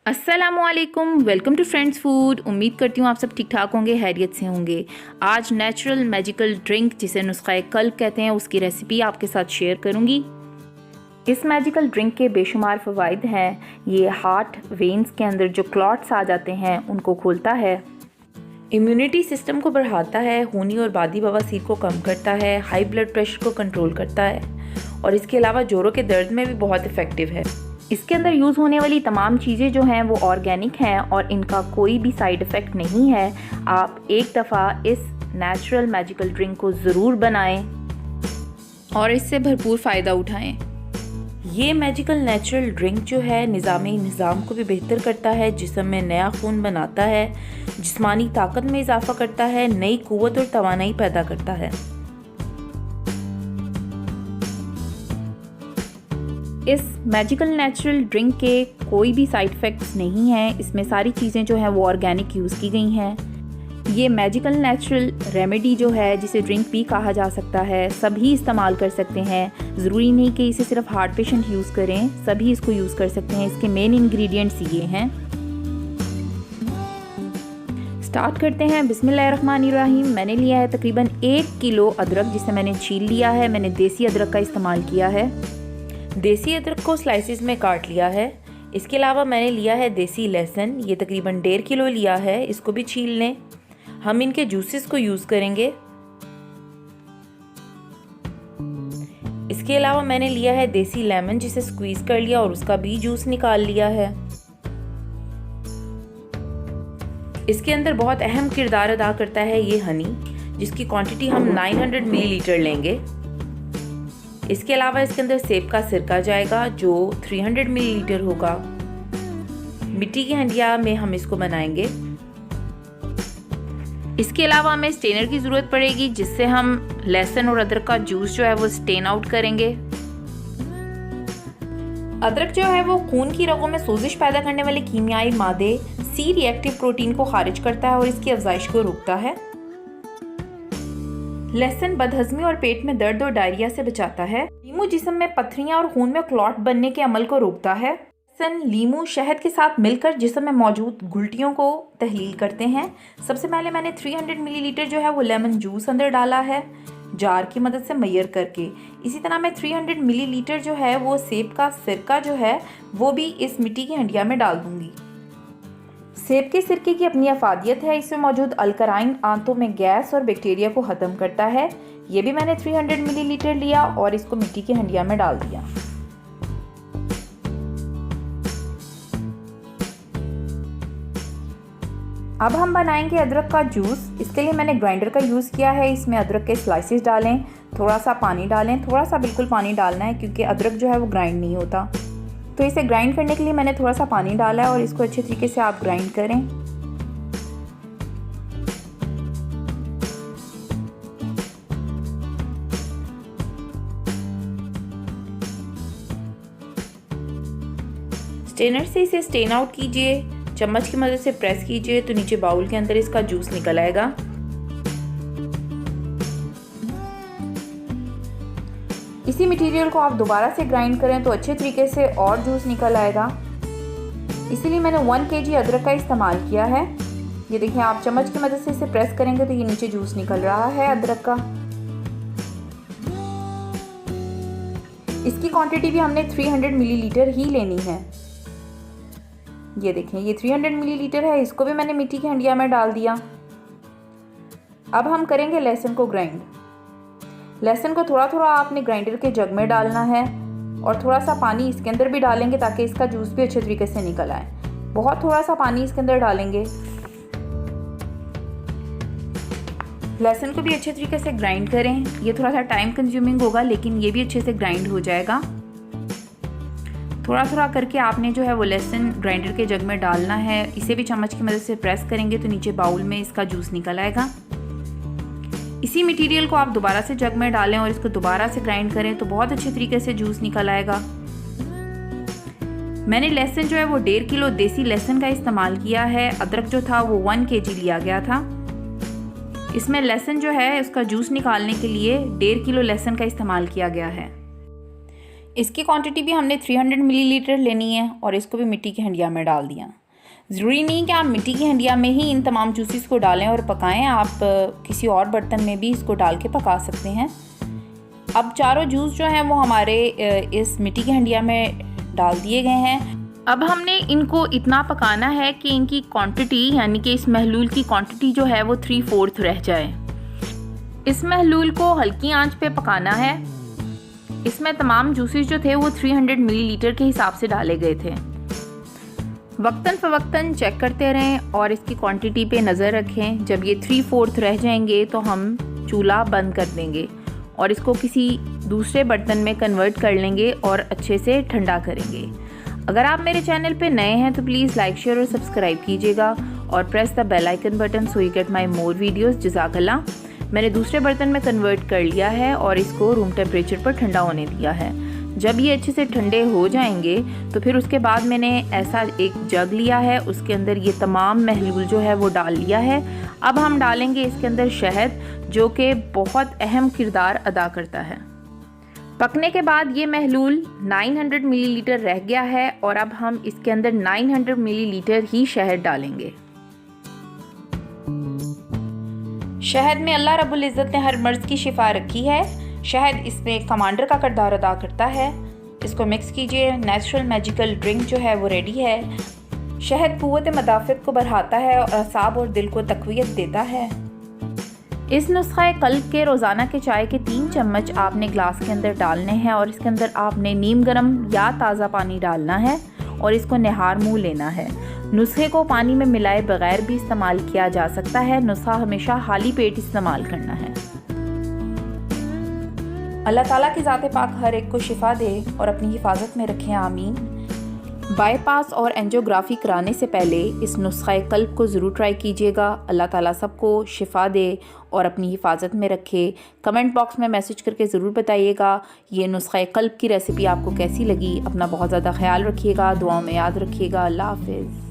अस्सलामुअलैकुम, welcome to friends food. उम्मीद करती हूँ आप सब ठीक ठाक होंगे, खैरियत से होंगे। आज नेचुरल मैजिकल ड्रिंक जिसे नुस्ख़ा कल्ब कहते हैं उसकी रेसिपी आपके साथ शेयर करूँगी। इस मैजिकल ड्रिंक के बेशुमार फ़वाइद हैं। ये हार्ट वेन्स के अंदर जो क्लॉट्स आ जाते हैं उनको खोलता है, इम्यूनिटी सिस्टम को बढ़ाता है, खूनी और बादी बवासीर को कम करता है, हाई ब्लड प्रेशर को कंट्रोल करता है और इसके अलावा जोड़ों के दर्द में भी बहुत इफ़ेक्टिव है। इसके अंदर यूज़ होने वाली तमाम चीज़ें जो हैं वो ऑर्गेनिक हैं और इनका कोई भी साइड इफ़ेक्ट नहीं है। आप एक दफ़ा इस नेचुरल मैजिकल ड्रिंक को ज़रूर बनाएं और इससे भरपूर फ़ायदा उठाएं। ये मैजिकल नेचुरल ड्रिंक जो है निज़ाम को भी बेहतर करता है, जिस्म में नया खून बनाता है, जिस्मानी ताकत में इजाफा करता है, नई कुव्वत और तवानाई पैदा करता है। इस मैजिकल नेचुरल ड्रिंक के कोई भी साइड इफ़ेक्ट्स नहीं हैं। इसमें सारी चीज़ें जो हैं वो ऑर्गेनिक यूज़ की गई हैं। ये मैजिकल नेचुरल रेमेडी जो है, जिसे ड्रिंक भी कहा जा सकता है, सभी इस्तेमाल कर सकते हैं। ज़रूरी नहीं कि इसे सिर्फ हार्ट पेशेंट यूज़ करें, सभी इसको यूज़ कर सकते हैं। इसके मेन इंग्रेडिएंट्स ये हैं। स्टार्ट करते हैं। बिस्मिल्लाहिर्रहमानिर्रहीम। मैंने लिया है तकरीबन 1 किलो अदरक, जिसे मैंने छील लिया है। मैंने देसी अदरक का इस्तेमाल किया है। देसी अदरक को स्लाइसिस में काट लिया है। इसके अलावा मैंने लिया है देसी लहसुन, ये तकरीबन 1.5 किलो लिया है। इसको भी छील लें। हम इनके जूसेस को यूज़ करेंगे। इसके अलावा मैंने लिया है देसी लेमन, जिसे स्क्वीज़ कर लिया और उसका भी जूस निकाल लिया है। इसके अंदर बहुत अहम किरदार अदा करता है ये हनी, जिसकी क्वांटिटी हम 900 मिलीलीटर लेंगे। इसके अलावा इसके अंदर सेब का सिरका जाएगा जो 300 मिलीलीटर होगा। मिट्टी की हंडिया में हम इसको बनाएंगे। इसके अलावा हमें स्टेनर की ज़रूरत पड़ेगी, जिससे हम लहसुन और अदरक का जूस जो है वो स्टेन आउट करेंगे। अदरक जो है वो खून की रगों में सोजिश पैदा करने वाले कीमियाई मादे सी रिएक्टिव प्रोटीन को खारिज करता है और इसकी अफजाइश को रोकता है। लहसुन बदहजमी और पेट में दर्द और डायरिया से बचाता है। लीमू जिस्म में पथरियां और खून में क्लॉट बनने के अमल को रोकता है। लहसुन, लीमू शहद के साथ मिलकर जिस्म में मौजूद गुल्टियों को तहलील करते हैं। सबसे पहले मैंने 300 मिलीलीटर जो है वो लेमन जूस अंदर डाला है, जार की मदद से मैयर करके। इसी तरह मैं 300 मिलीलीटर जो है वो सेब का सिरका जो है वो भी इस मिट्टी की हंडिया में डाल दूंगी। सेब के सिरके की अपनी अफादियत है। इसमें मौजूद अल्कराइन आंतों में गैस और बैक्टीरिया को ख़त्म करता है। ये भी मैंने 300 मिलीलीटर लिया और इसको मिट्टी की हंडिया में डाल दिया। अब हम बनाएंगे अदरक का जूस। इसके लिए मैंने ग्राइंडर का यूज़ किया है। इसमें अदरक के स्लाइसेस डालें, थोड़ा सा पानी डालें, थोड़ा सा बिल्कुल पानी डालना है क्योंकि अदरक जो है वो ग्राइंड नहीं होता। तो इसे ग्राइंड करने के लिए मैंने थोड़ा सा पानी डाला है और इसको अच्छे तरीके से आप ग्राइंड करें। स्टेनर से इसे स्टेन आउट कीजिए। चम्मच की मदद से प्रेस कीजिए तो नीचे बाउल के अंदर इसका जूस निकल आएगा। इसी मटेरियल को आप दोबारा से ग्राइंड करें तो अच्छे तरीके से और जूस निकल आएगा। इसीलिए मैंने 1 kg अदरक का इस्तेमाल किया है। ये देखिए, आप चम्मच की मदद से इसे प्रेस करेंगे तो ये नीचे जूस निकल रहा है अदरक का। इसकी क्वांटिटी भी हमने 300 मिलीलीटर ही लेनी है। ये देखें, ये 300 मिलीलीटर है। इसको भी मैंने मिट्टी की हंडिया में डाल दिया। अब हम करेंगे लहसुन को ग्राइंड। लहसुन को थोड़ा थोड़ा आपने ग्राइंडर के जग में डालना है और थोड़ा सा पानी इसके अंदर भी डालेंगे ताकि इसका जूस भी अच्छे तरीके से निकल आए। बहुत थोड़ा सा पानी इसके अंदर डालेंगे। लहसुन को भी अच्छे तरीके से ग्राइंड करें। ये थोड़ा सा टाइम कंज्यूमिंग होगा लेकिन ये भी अच्छे से ग्राइंड हो जाएगा। थोड़ा थोड़ा करके आपने जो है वो लहसुन ग्राइंडर के जग में डालना है। इसे भी चम्मच की मदद से प्रेस करेंगे तो नीचे बाउल में इसका जूस निकल आएगा। इसी मटेरियल को आप दोबारा से जग में डालें और इसको दोबारा से ग्राइंड करें तो बहुत अच्छे तरीके से जूस निकल आएगा। मैंने लहसुन जो है वो 1.5 किलो देसी लहसुन का इस्तेमाल किया है। अदरक जो था वो 1 kg लिया गया था। इसमें लहसुन जो है उसका जूस निकालने के लिए 1.5 किलो लहसुन का इस्तेमाल किया गया है। इसकी क्वांटिटी भी हमने 300 मिलीलीटर लेनी है और इसको भी मिट्टी की हंडिया में डाल दिया। ज़रूरी नहीं कि आप मिट्टी की हंडिया में ही इन तमाम जूसेस को डालें और पकाएं, आप किसी और बर्तन में भी इसको डाल के पका सकते हैं। अब चारों जूस जो हैं वो हमारे इस मिट्टी की हंडिया में डाल दिए गए हैं। अब हमने इनको इतना पकाना है कि इनकी क्वांटिटी यानी कि इस महलूल की क्वांटिटी जो है वो 3/4 रह जाए। इस महलूल को हल्की आंच पे पकाना है। इसमें तमाम जूसेस जो थे वो 300 मिलीलीटर के हिसाब से डाले गए थे। वक्तन फ़वक्तन चेक करते रहें और इसकी क्वांटिटी पे नज़र रखें। जब ये 3/4 रह जाएंगे तो हम चूल्हा बंद कर देंगे और इसको किसी दूसरे बर्तन में कन्वर्ट कर लेंगे और अच्छे से ठंडा करेंगे। अगर आप मेरे चैनल पे नए हैं तो प्लीज़ लाइक, शेयर और सब्सक्राइब कीजिएगा और press the bell icon button so you get my more videos. जज़ाकल्लाह। मैंने दूसरे बर्तन में कन्वर्ट कर लिया है और इसको रूम टेम्परेचर पर ठंडा होने दिया है। जब ये अच्छे से ठंडे हो जाएंगे तो फिर उसके बाद मैंने ऐसा एक जग लिया है, उसके अंदर ये तमाम महलूल जो है वो डाल लिया है। अब हम डालेंगे इसके अंदर शहद, जो कि बहुत अहम किरदार अदा करता है। पकने के बाद ये महलूल 900 मिलीलीटर रह गया है और अब हम इसके अंदर 900 मिलीलीटर ही शहद डालेंगे। शहद में अल्लाह रब्बुल इज़्ज़त ने हर मर्ज़ की शिफा रखी है। शहद इसमें एक कमांडर का किरदार अदा करता है। इसको मिक्स कीजिए। नेचुरल मैजिकल ड्रिंक जो है वो रेडी है। शहद क़ुव्वत मदाफ़त को बढ़ाता है और असाब और दिल को तक़वियत देता है। इस नुस्ख़ा कल्ब के रोज़ाना के चाय के 3 चम्मच आपने ग्लास के अंदर डालने हैं और इसके अंदर आपने नीम गर्म या ताज़ा पानी डालना है और इसको निहार मुँह लेना है। नुस्खे को पानी में मिलाए बगैर भी इस्तेमाल किया जा सकता है। नुस्खा हमेशा खाली पेट इस्तेमाल करना है। अल्लाह ताला की ज़ात पाक हर एक को शिफा दे और अपनी हिफाजत में रखें, आमीन। बाईपास और एंजियोग्राफी कराने से पहले इस नुस्खा कल्ब को ज़रूर ट्राई कीजिएगा। अल्लाह ताला सबको शिफा दे और अपनी हिफाजत में रखे। कमेंट बॉक्स में मैसेज करके ज़रूर बताइएगा ये नुस्खा कल्ब की रेसिपी आपको कैसी लगी। अपना बहुत ज़्यादा ख्याल रखिएगा, दुआओं में याद रखिएगा। अल्लाह हाफ़िज़।